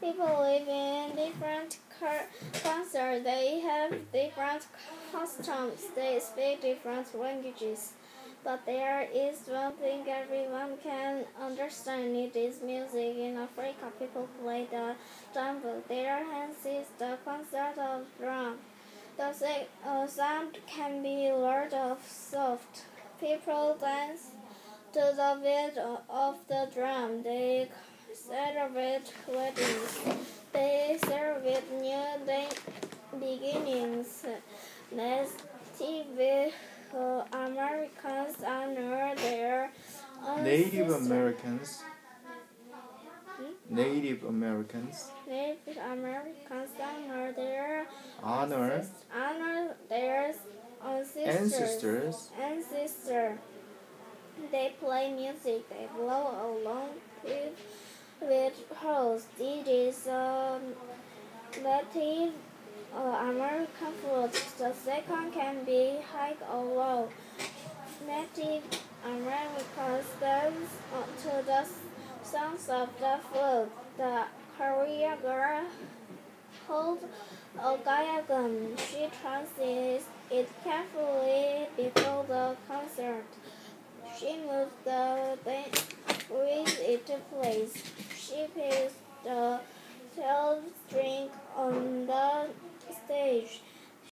People live in different cultures. They have different customs. They speak different languages. But there is one thing everyone can understand. It is music. In Africa, people play the djembe. Their hands is the concert of drum. The sound can be loud or soft. People dance to the beat of the drum. They celebrate weddings. They celebrate new beginnings. Native Americans honor their Native ancestors. Americans. Native Americans Native Americans honor honor their ancestors. They play music. They blow along with horse. It is Native American food. The second can be high or low. Native Americans dance to the sounds of the flute. The Korean girl holds a gayagun. She translates it carefully before the concert. She moves the with it to place. She plays the 12 string on the stage.